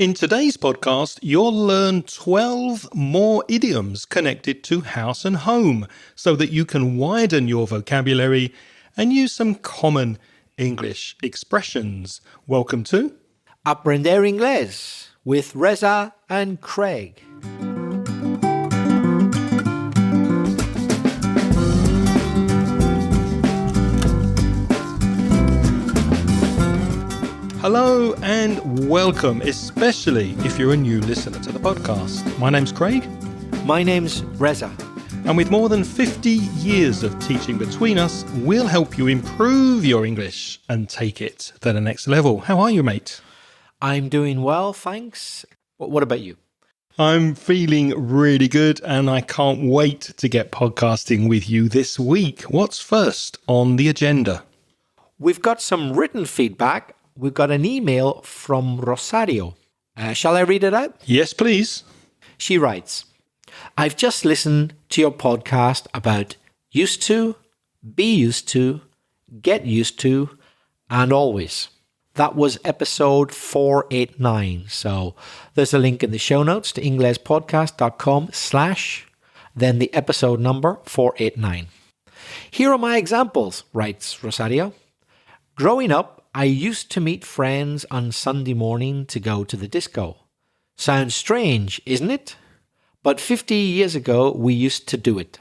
In today's podcast, you'll learn 12 more idioms connected to house and home so that you can widen your vocabulary and use some common English expressions. Welcome to Aprender Inglés with Reza and Craig. Hello and welcome, especially if you're a new listener to the podcast. My name's Craig. My name's Reza. And with more than 50 years of teaching between us, we'll help you improve your English and take it to the next level. How are you, mate? I'm doing well, thanks. What about you? I'm feeling really good and I can't wait to get podcasting with you this week. What's first on the agenda? We've got some written feedback. We've got an email from Rosario. Shall I read it out? Yes, please. She writes, I've just listened to your podcast about used to, be used to, get used to, and always. That was episode 489. So there's a link in the show notes to inglespodcast.com/ then the episode number 489. Here are my examples, writes Rosario. Growing up, I used to meet friends on Sunday morning to go to the disco. Sounds strange, isn't it? But 50 years ago, we used to do it.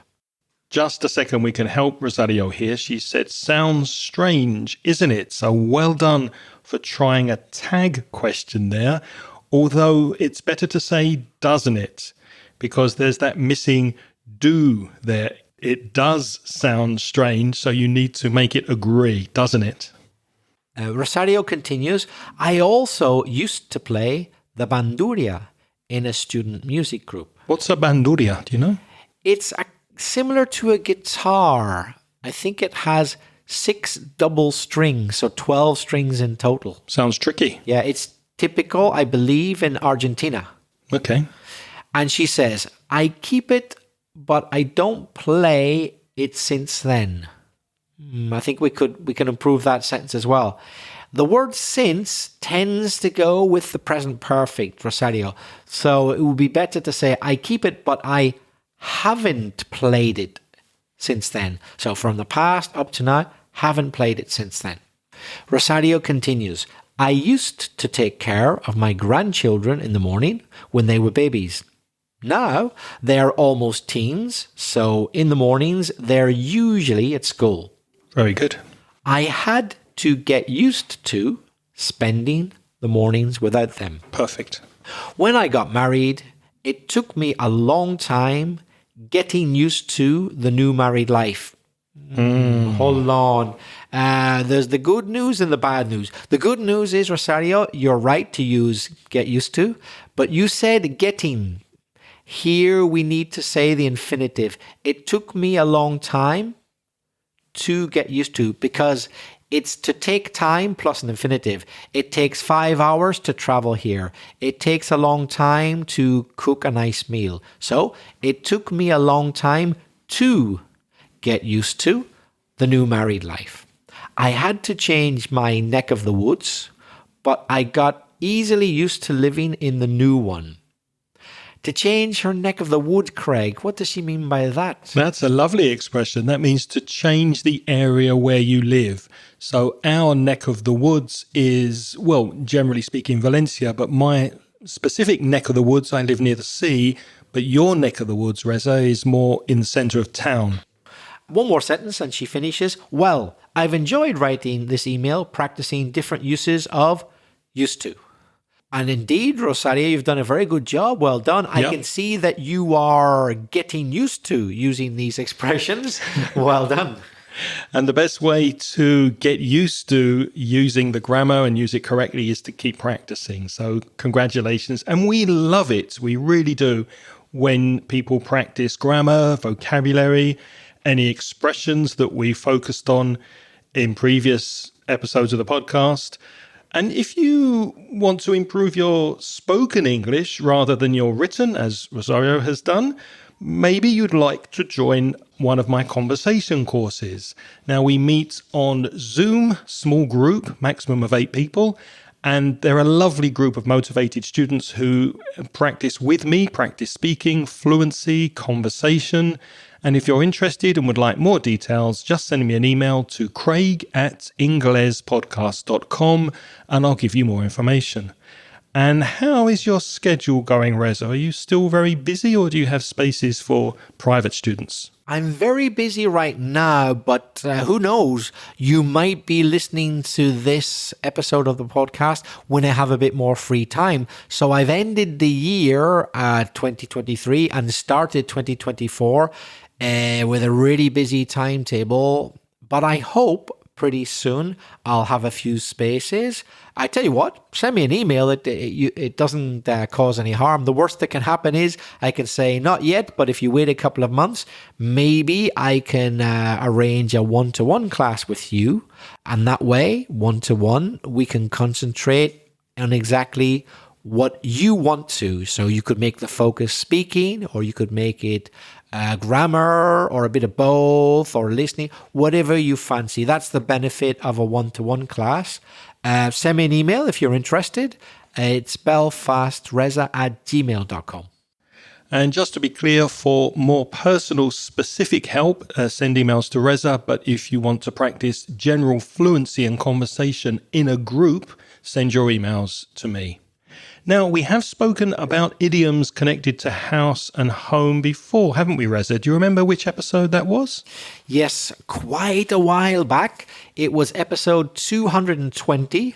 Just a second, we can help Rosario here. She said, sounds strange, isn't it? So well done for trying a tag question there. Although it's better to say, doesn't it? Because there's that missing do there. It does sound strange, so you need to make it agree, doesn't it? Rosario continues, I also used to play the bandurria in a student music group. What's a bandurria? Do you know? It's similar to a guitar. I think it has 6 double strings, so 12 strings in total. Sounds tricky. Yeah, it's typical, I believe, in Argentina. Okay. And she says, I keep it, but I don't play it since then. I think we can improve that sentence as well. The word since tends to go with the present perfect, Rosario. So it would be better to say, I keep it, but I haven't played it since then. So from the past up to now, haven't played it since then. Rosario continues, I used to take care of my grandchildren in the morning when they were babies. Now they're almost teens, so in the mornings they're usually at school. Very good. I had to get used to spending the mornings without them. Perfect. When I got married, it took me a long time getting used to the new married life. Hold on. There's the good news and the bad news. The good news is, Rosario, you're right to use get used to, but you said getting. Here we need to say the infinitive. It took me a long time to get used to, because it's to take time plus an infinitive. It takes 5 hours to travel here. It takes a long time to cook a nice meal. So it took me a long time to get used to the new married life. I had to change my neck of the woods, but I got easily used to living in the new one. To change her neck of the wood, Craig, what does she mean by that? That's a lovely expression. That means to change the area where you live. So our neck of the woods is, well, generally speaking, Valencia, but my specific neck of the woods, I live near the sea, but your neck of the woods, Reza, is more in the centre of town. One more sentence and she finishes, well, I've enjoyed writing this email, practicing different uses of used to. And indeed, Rosario, you've done a very good job. Well done. I can see that you are getting used to using these expressions. Well done. And the best way to get used to using the grammar and use it correctly is to keep practicing. So congratulations. And we love it. We really do. When people practice grammar, vocabulary, any expressions that we focused on in previous episodes of the podcast. And if you want to improve your spoken English rather than your written, as Rosario has done, maybe you'd like to join one of my conversation courses. Now, we meet on Zoom, small group, maximum of 8 people, And they're a lovely group of motivated students who practice with me, practice speaking, fluency, conversation. And if you're interested and would like more details, just send me an email to craig@inglespodcast.com and I'll give you more information. And how is your schedule going, Reza? Are you still very busy or do you have spaces for private students? I'm very busy right now, but who knows? You might be listening to this episode of the podcast when I have a bit more free time. So I've ended the year 2023 and started 2024 with a really busy timetable. But I hope pretty soon I'll have a few spaces. I tell you what, send me an email. It doesn't cause any harm. The worst that can happen is I can say not yet, but if you wait a couple of months, maybe I can arrange a one-to-one class with you. And that way, one-to-one, we can concentrate on exactly what you want to. So you could make the focus speaking, or you could make it grammar, or a bit of both, or listening, whatever you fancy. That's the benefit of a one-to-one class. Send me an email if you're interested. It's belfastreza@gmail.com. And just to be clear, for more personal, specific help, send emails to Reza. But if you want to practice general fluency and conversation in a group, send your emails to me. Now, we have spoken about idioms connected to house and home before, haven't we, Reza? Do you remember which episode that was? Yes, quite a while back. It was episode 220,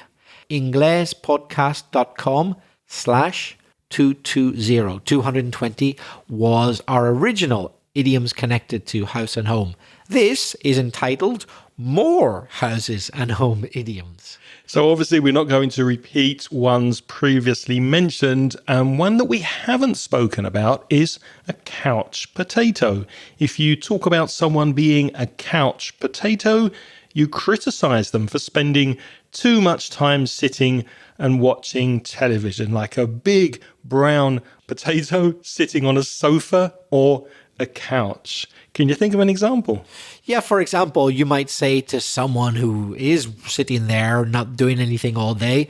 inglespodcast.com/220. 220 was our original idioms connected to house and home. This is entitled More Houses and Home Idioms. So obviously we're not going to repeat ones previously mentioned. One that we haven't spoken about is a couch potato. If you talk about someone being a couch potato, you criticize them for spending too much time sitting and watching television, like a big brown potato sitting on a sofa or a couch. Can you think of an example? Yeah, for example, you might say to someone who is sitting there not doing anything all day,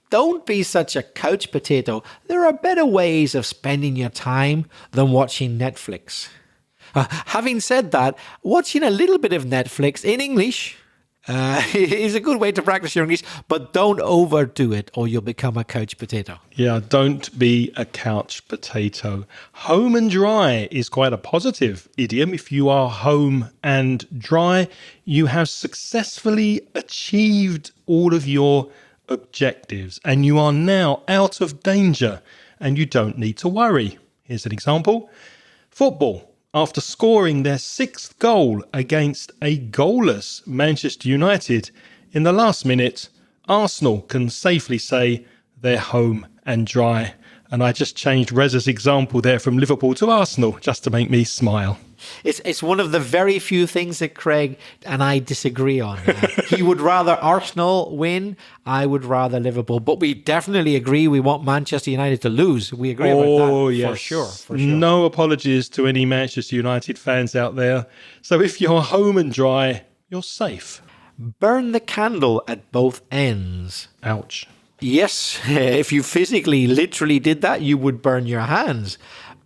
don't be such a couch potato. There are better ways of spending your time than watching Netflix. Having said that, watching a little bit of Netflix in English is a good way to practice your English, but don't overdo it or you'll become a couch potato. Yeah, don't be a couch potato. Home and dry is quite a positive idiom. If you are home and dry, you have successfully achieved all of your objectives and you are now out of danger and you don't need to worry. Here's an example. Football. After scoring their 6th goal against a goalless Manchester United in the last minute, Arsenal can safely say they're home and dry. And I just changed Reza's example there from Liverpool to Arsenal just to make me smile. It's one of the very few things that Craig and I disagree on. He would rather Arsenal win. I would rather Liverpool. But we definitely agree we want Manchester United to lose. We agree about that. Yes. For sure. No apologies to any Manchester United fans out there. So if you're home and dry, you're safe. Burn the candle at both ends. Ouch. Yes, if you physically, literally did that, you would burn your hands.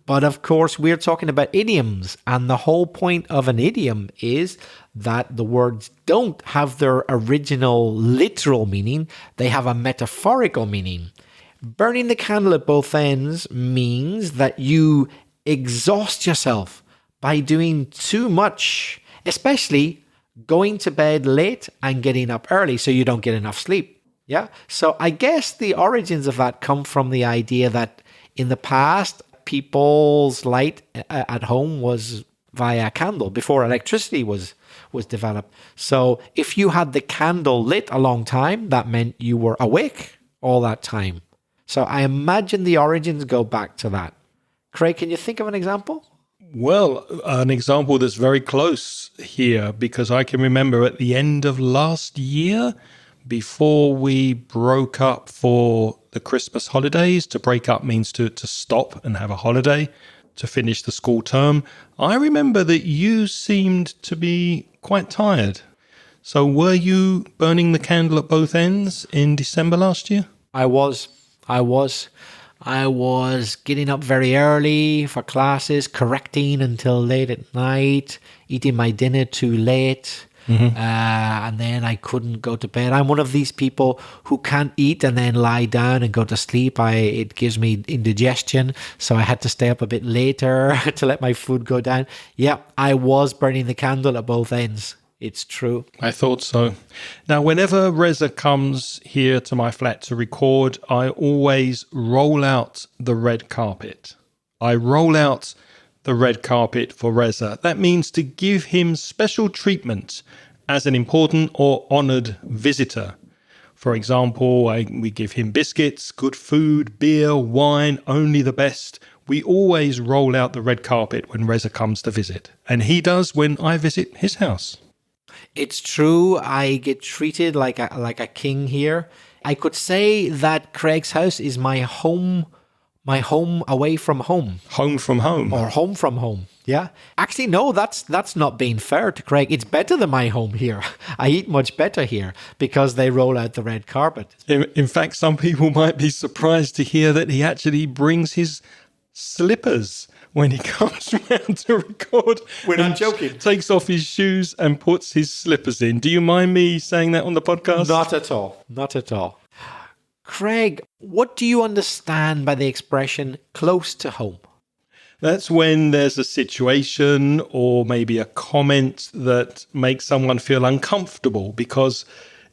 But of course, we're talking about idioms. And the whole point of an idiom is that the words don't have their original literal meaning. They have a metaphorical meaning. Burning the candle at both ends means that you exhaust yourself by doing too much, especially going to bed late and getting up early so you don't get enough sleep. Yeah. So I guess the origins of that come from the idea that in the past, people's light at home was via candle before electricity was developed. So if you had the candle lit a long time, that meant you were awake all that time. So I imagine the origins go back to that. Craig, can you think of an example? Well, an example that's very close here, because I can remember at the end of last year, before we broke up for the Christmas holidays, to break up means to stop and have a holiday, to finish the school term, I remember that you seemed to be quite tired. So were you burning the candle at both ends in December last year? I was. I was. I was getting up very early for classes, correcting until late at night, eating my dinner too late. And then I couldn't go to bed. I'm one of these people who can't eat and then lie down and go to sleep. It gives me indigestion, so I had to stay up a bit later to let my food go down. Yeah, I was burning the candle at both ends. It's true. I thought so. Now, whenever Reza comes here to my flat to record, I always roll out the red carpet. I roll out the red carpet for Reza. That means to give him special treatment as an important or honoured visitor. For example, we give him biscuits, good food, beer, wine, only the best. We always roll out the red carpet when Reza comes to visit. And he does when I visit his house. It's true. I get treated like a king here. I could say that Craig's house is my home away from home. Home from home. Or home from home. Yeah. Actually, no, that's not being fair to Craig. It's better than my home here. I eat much better here because they roll out the red carpet. In fact, some people might be surprised to hear that he actually brings his slippers when he comes round to record. We're not joking. Takes off his shoes and puts his slippers in. Do you mind me saying that on the podcast? Not at all. Not at all. Craig, what do you understand by the expression close to home? That's when there's a situation or maybe a comment that makes someone feel uncomfortable because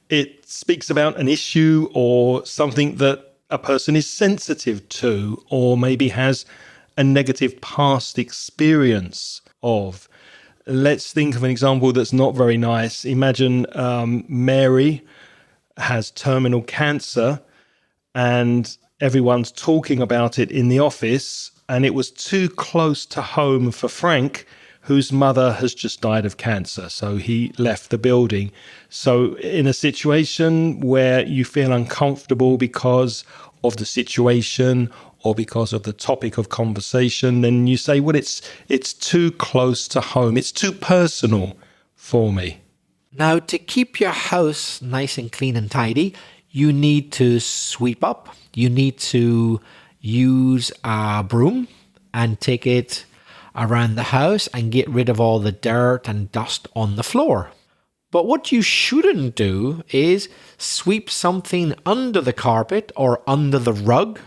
it speaks about an issue or something that a person is sensitive to or maybe has a negative past experience of. Let's think of an example that's not very nice. Imagine Mary has terminal cancer and everyone's talking about it in the office, and it was too close to home for Frank, whose mother has just died of cancer. So he left the building. So in a situation where you feel uncomfortable because of the situation or because of the topic of conversation, then you say, well, it's too close to home. It's too personal for me. Now, to keep your house nice and clean and tidy, you need to sweep up. You need to use a broom and take it around the house and get rid of all the dirt and dust on the floor. But what you shouldn't do is sweep something under the carpet or under the rug.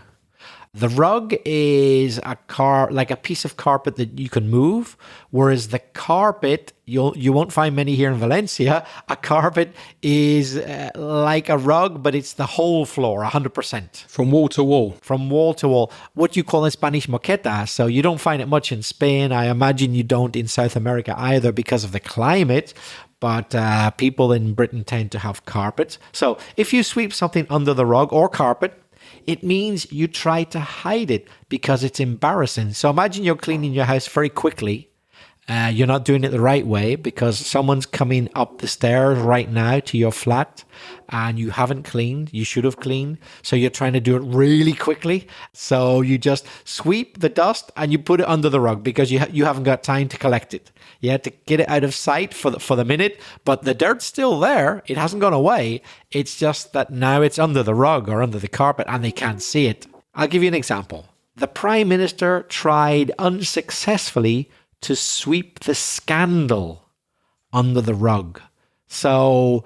The rug is like a piece of carpet that you can move, whereas the carpet, you won't find many here in Valencia. A carpet is like a rug, but it's the whole floor, 100%. From wall to wall. From wall to wall. What you call in Spanish moqueta. So you don't find it much in Spain. I imagine you don't in South America either because of the climate. But people in Britain tend to have carpets. So if you sweep something under the rug or carpet, it means you try to hide it because it's embarrassing. So imagine you're cleaning your house very quickly. You're not doing it the right way because someone's coming up the stairs right now to your flat and you haven't cleaned. You should have cleaned. So you're trying to do it really quickly. So you just sweep the dust and you put it under the rug because you haven't got time to collect it. You had to get it out of sight for the minute, but the dirt's still there. It hasn't gone away. It's just that now it's under the rug or under the carpet and they can't see it. I'll give you an example. The Prime Minister tried unsuccessfully to sweep the scandal under the rug. So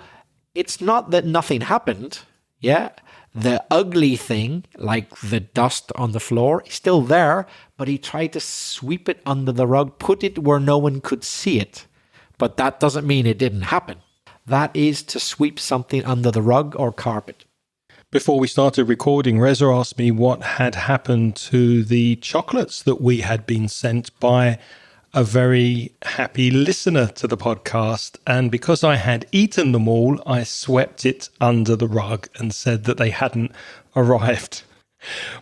it's not that nothing happened. Yeah. The ugly thing, like the dust on the floor, is still there, but he tried to sweep it under the rug, put it where no one could see it. But that doesn't mean it didn't happen. That is to sweep something under the rug or carpet. Before we started recording, Reza asked me what had happened to the chocolates that we had been sent by a very happy listener to the podcast. And because I had eaten them all, I swept it under the rug and said that they hadn't arrived.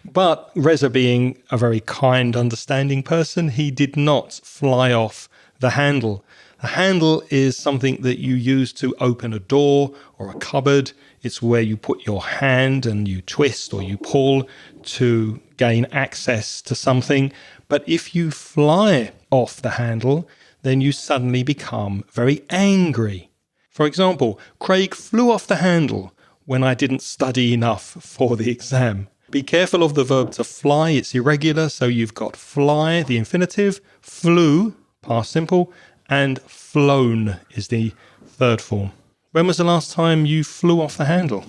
But Reza, being a very kind, understanding person, he did not fly off the handle. The handle is something that you use to open a door or a cupboard. It's where you put your hand and you twist or you pull to gain access to something. But if you fly off the handle, then you suddenly become very angry. For example, Craig flew off the handle. when I didn't study enough for the exam. Be careful of the verb to fly. It's irregular. So you've got fly, the infinitive, flew, past simple, and flown is the third form. When was the last time you flew off the handle?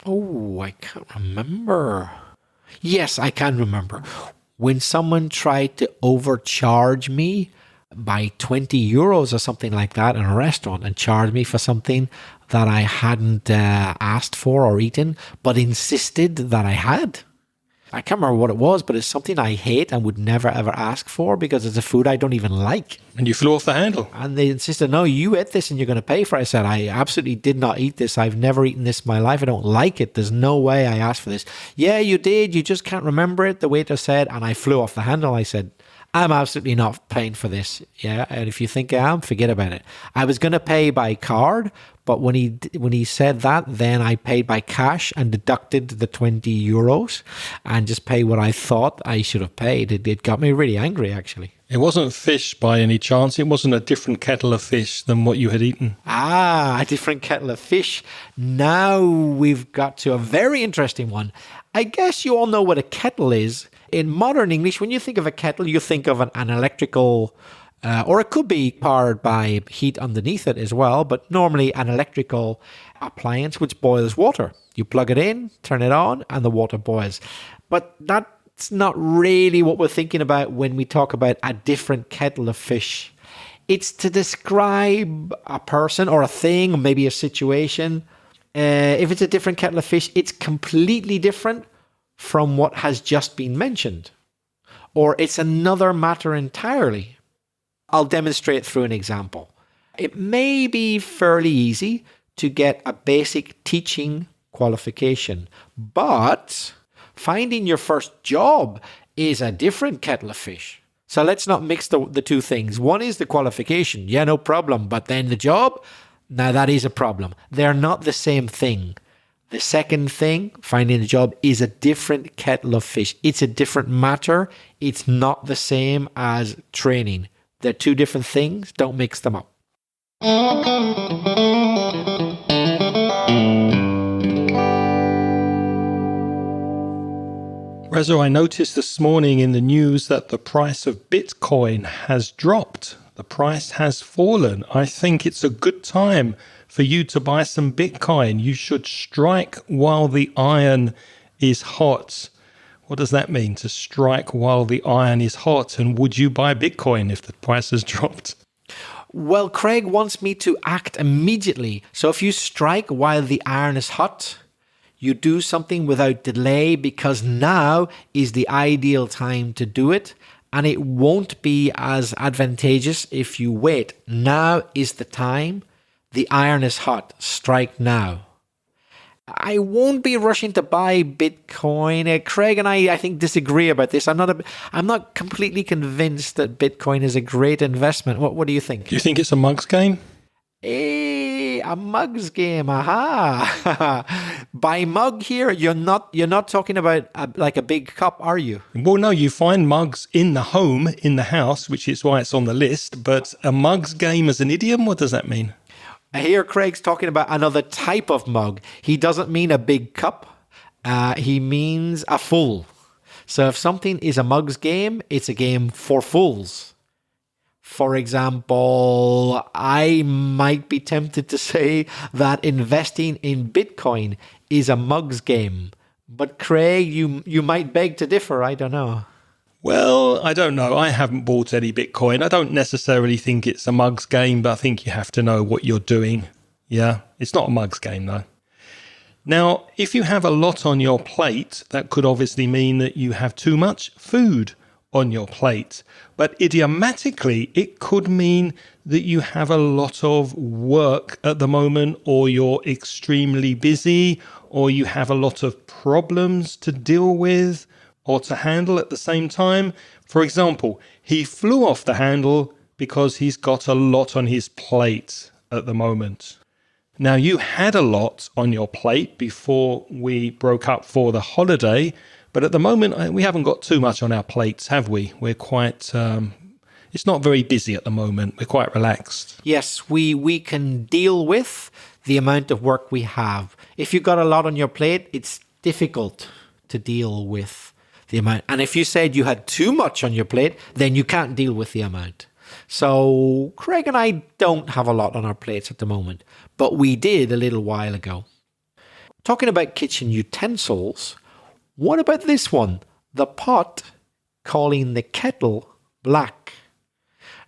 Oh, I can't remember. Yes, I can remember. When someone tried to overcharge me by 20 euros or something like that in a restaurant and charged me for something that I hadn't asked for or eaten, but insisted that I had. I can't remember what it was, but it's something I hate and would never ever ask for because it's a food I don't even like. And you flew off the handle. And they insisted, no, you ate this and you're going to pay for it. I said, I absolutely did not eat this. I've never eaten this in my life. I don't like it. There's no way I asked for this. Yeah, you did. You just can't remember it, the waiter said. And I flew off the handle. I said, I'm absolutely not paying for this. Yeah, and if you think I am, forget about it. I was going to pay by card, but when he said that, then I paid by cash and deducted the 20 euros and just paid what I thought I should have paid. It got me really angry, actually. It wasn't fish by any chance. It wasn't a different kettle of fish than what you had eaten. Ah, a different kettle of fish. Now we've got to a very interesting one. I guess you all know what a kettle is. In modern English, when you think of a kettle, you think of an electrical, or it could be powered by heat underneath it as well, but normally an electrical appliance which boils water. You plug it in, turn it on, and the water boils. But that's not really what we're thinking about when we talk about a different kettle of fish. It's to describe a person or a thing, or maybe a situation. If it's a different kettle of fish, it's completely different from what has just been mentioned, or it's another matter entirely. I'll demonstrate through an example. It may be fairly easy to get a basic teaching qualification, but finding your first job is a different kettle of fish. So let's not mix the two things. One is the qualification, yeah, no problem, but then the job, now that is a problem. They're not the same thing. The second thing, finding a job, is a different kettle of fish. It's a different matter. It's not the same as training. They're two different things. Don't mix them up. Reza, I noticed this morning in the news that the price of Bitcoin has dropped. The price has fallen. I think it's a good time for you to buy some Bitcoin. You should strike while the iron is hot. What does that mean, to strike while the iron is hot? And would you buy Bitcoin if the price has dropped? Well, Craig wants me to act immediately. So if you strike while the iron is hot, you do something without delay, because now is the ideal time to do it. And it won't be as advantageous if you wait. Now is the time. The iron is hot. Strike now. I won't be rushing to buy Bitcoin. Craig and I think, disagree about this. I'm not completely convinced that Bitcoin is a great investment. What do you think? Do you think it's a mug's game? A mug's game. Aha. By mug here, you're not talking about like a big cup, are you? Well, no, you find mugs in the home, in the house, which is why it's on the list. But a mug's game as an idiom, what does that mean? Here, Craig's talking about another type of mug. He doesn't mean a big cup. He means a full. So if something is a mug's game, it's a game for fools. For example, I might be tempted to say that investing in Bitcoin is a mug's game. But Craig, you might beg to differ. I don't know. Well, I don't know. I haven't bought any Bitcoin. I don't necessarily think it's a mug's game, but I think you have to know what you're doing. Yeah, it's not a mug's game, though. Now, if you have a lot on your plate, that could obviously mean that you have too much food on your plate. But idiomatically, it could mean that you have a lot of work at the moment, or you're extremely busy, or you have a lot of problems to deal with or to handle at the same time. For example, he flew off the handle because he's got a lot on his plate at the moment. Now, you had a lot on your plate before we broke up for the holiday, but at the moment, we haven't got too much on our plates, have we? We're quite, it's not very busy at the moment. We're quite relaxed. Yes, we can deal with the amount of work we have. If you've got a lot on your plate, it's difficult to deal with the amount. And if you said you had too much on your plate, then you can't deal with the amount. So Craig and I don't have a lot on our plates at the moment, but we did a little while ago. Talking about kitchen utensils, what about this one? The pot calling the kettle black.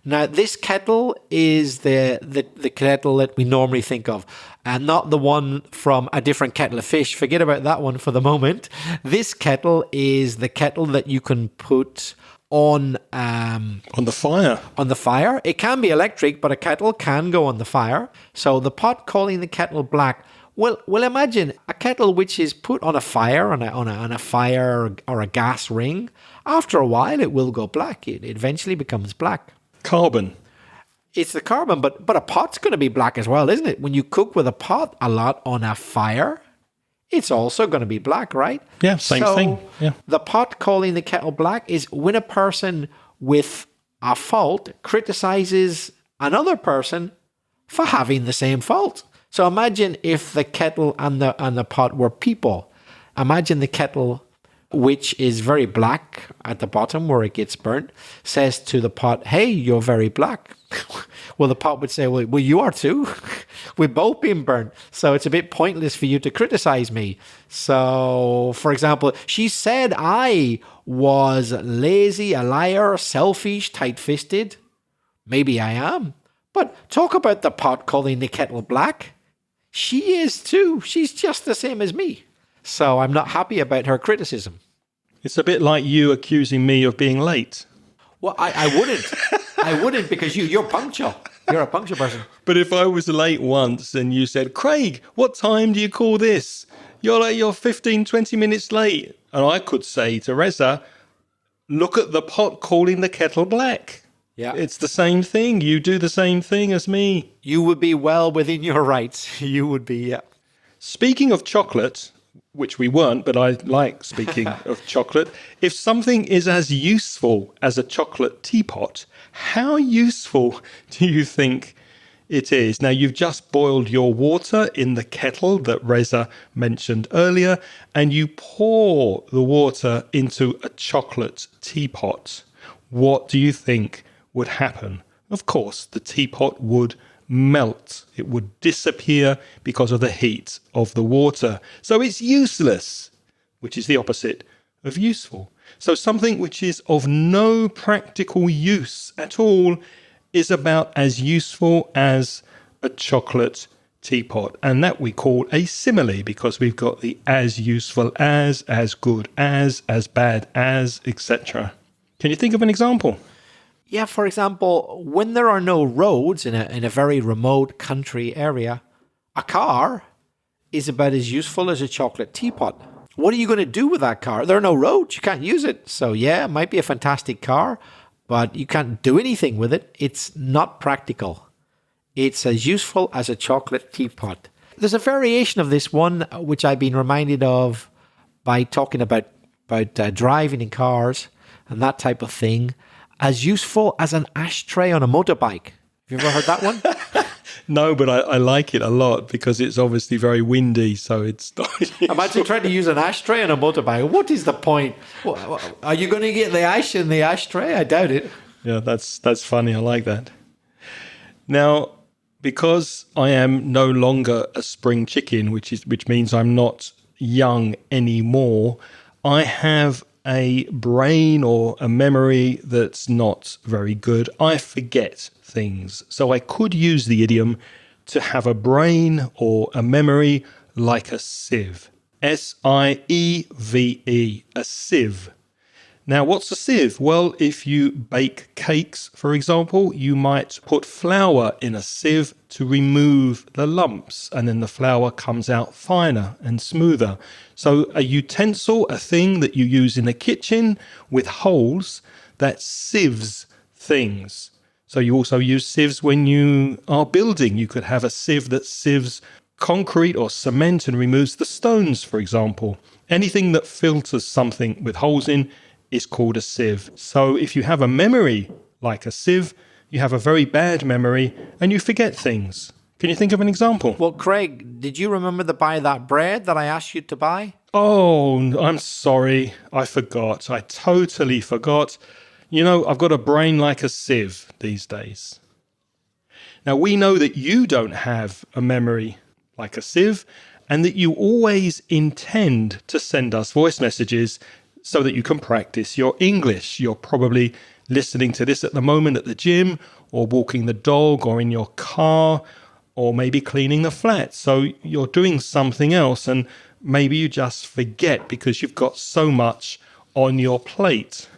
Now, this kettle is the kettle that we normally think of, and not the one from A Different Kettle of Fish. Forget about that one for the moment. This kettle is the kettle that you can put on the fire. On the fire. It can be electric, but a kettle can go on the fire. So the pot calling the kettle black. Well, imagine a kettle which is put on a fire, on a fire or a gas ring. After a while, it will go black. It eventually becomes black. Carbon. It's the carbon, but a pot's going to be black as well, isn't it? When you cook with a pot a lot on a fire, it's also going to be black, right? Yeah, same thing. Yeah. The pot calling the kettle black is when a person with a fault criticizes another person for having the same fault. So imagine if the kettle and the pot were people. Imagine the kettle, which is very black at the bottom where it gets burnt, says to the pot, "Hey, you're very black." Well, the pot would say, well, you are too. We've both been burnt. So it's a bit pointless for you to criticize me. So, for example, she said I was lazy, a liar, selfish, tight-fisted. Maybe I am. But talk about the pot calling the kettle black. She is too. She's just the same as me. So I'm not happy about her criticism. It's a bit like you accusing me of being late. Well, I wouldn't. I wouldn't because you're punctual. You're a punctual person. But if I was late once and you said, "Craig, what time do you call this? You're 15, 20 minutes late." And I could say to Reza, "Look at the pot calling the kettle black." Yeah. It's the same thing. You do the same thing as me. You would be well within your rights. You would be, yeah. Speaking of chocolate, which we weren't, but I like speaking of chocolate, if something is as useful as a chocolate teapot, how useful do you think it is? Now, you've just boiled your water in the kettle that Reza mentioned earlier, and you pour the water into a chocolate teapot. What do you think would happen? Of course, the teapot would melt. It would disappear because of the heat of the water. So it's useless, which is the opposite of useful. So something which is of no practical use at all is about as useful as a chocolate teapot. And that we call a simile because we've got the as useful as good as bad as, etc. Can you think of an example? Yeah, for example, when there are no roads in a very remote country area, a car is about as useful as a chocolate teapot. What are you going to do with that car? There are no roads. You can't use it. So yeah, it might be a fantastic car, but you can't do anything with it. It's not practical. It's as useful as a chocolate teapot. There's a variation of this one, which I've been reminded of by talking about driving in cars and that type of thing. As useful as an ashtray on a motorbike. Have you ever heard that one? No, but I like it a lot because it's obviously very windy, so it's not Imagine trying to use an ashtray on a motorbike. What is the point? Are you going to get the ash in the ashtray? I doubt it. Yeah, that's funny. I like that. Now, because I am no longer a spring chicken, which means I'm not young anymore, I have a brain or a memory that's not very good. I forget things. So I could use the idiom to have a brain or a memory like a sieve. S-I-E-V-E, a sieve. Now, what's a sieve? Well, if you bake cakes, for example, you might put flour in a sieve to remove the lumps, and then the flour comes out finer and smoother. So a utensil, a thing that you use in a kitchen with holes that sieves things. So you also use sieves when you are building. You could have a sieve that sieves concrete or cement and removes the stones, for example. Anything that filters something with holes in is called a sieve. So if you have a memory like a sieve, you have a very bad memory and you forget things. Can you think of an example? Well, Craig, did you remember to buy that bread that I asked you to buy? Oh, I'm sorry. I forgot. I totally forgot. You know, I've got a brain like a sieve these days. Now, we know that you don't have a memory like a sieve and that you always intend to send us voice messages so that you can practice your English. You're probably listening to this at the moment at the gym or walking the dog or in your car or maybe cleaning the flat. So you're doing something else and maybe you just forget because you've got so much on your plate.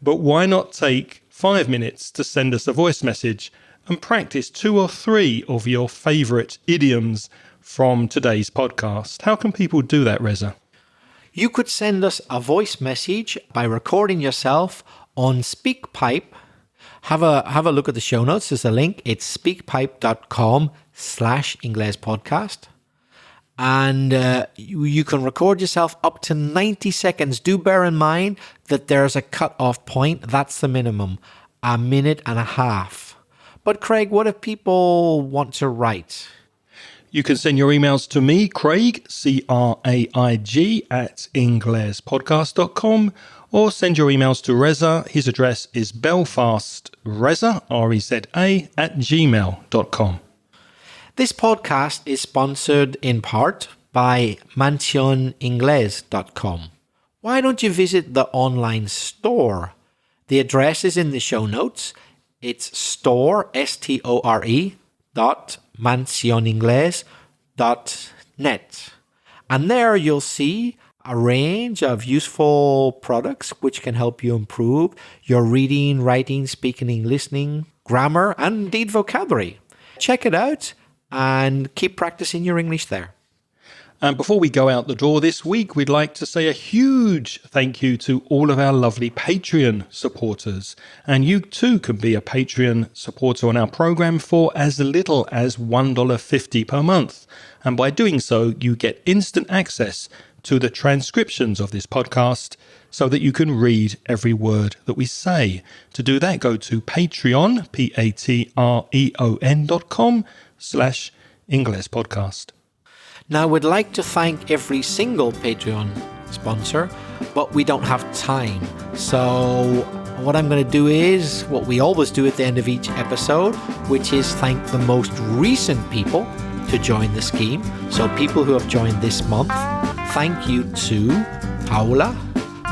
But why not take 5 minutes to send us a voice message and practice 2 or 3 of your favorite idioms from today's podcast? How can people do that, Reza? You could send us a voice message by recording yourself on SpeakPipe. Have a look at the show notes. There's a link. It's speakpipe.com/Ingles podcast. And you can record yourself up to 90 seconds. Do bear in mind that there's a cut-off point. That's the minimum, 1.5 minutes. But Craig, what if people want to write? You can send your emails to me, Craig, Craig, at inglespodcast.com, or send your emails to Reza. His address is belfastreza, Reza, at gmail.com. This podcast is sponsored in part by mansioningles.com. Why don't you visit the online store? The address is in the show notes. It's store, S-T-O-R-E, mansioningles.net. And there you'll see a range of useful products which can help you improve your reading, writing, speaking, listening, grammar, and indeed vocabulary. Check it out and keep practicing your English there. And before we go out the door this week, we'd like to say a huge thank you to all of our lovely Patreon supporters. And you too can be a Patreon supporter on our program for as little as $1.50 per month. And by doing so, you get instant access to the transcriptions of this podcast so that you can read every word that we say. To do that, go to Patreon, patreon.com/Ingles podcast. Now, we'd like to thank every single Patreon sponsor, but we don't have time. So what I'm going to do is what we always do at the end of each episode, which is thank the most recent people to join the scheme. So people who have joined this month, thank you to Paula,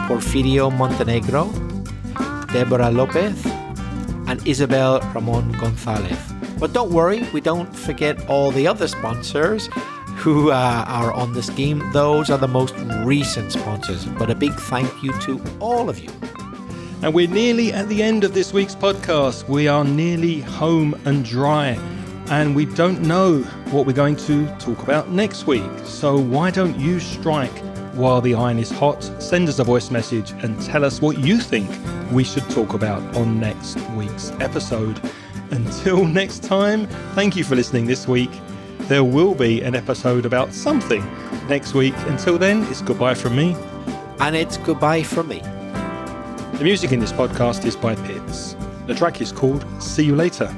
Porfirio Montenegro, Deborah Lopez, and Isabel Ramon Gonzalez. But don't worry, we don't forget all the other sponsors who are on the scheme. Those are the most recent sponsors. But a big thank you to all of you. And we're nearly at the end of this week's podcast. We are nearly home and dry. And we don't know what we're going to talk about next week. So why don't you strike while the iron is hot? Send us a voice message and tell us what you think we should talk about on next week's episode. Until next time, thank you for listening this week. There will be an episode about something next week. Until then, it's goodbye from me. And it's goodbye from me. The music in this podcast is by Pitts. The track is called See You Later.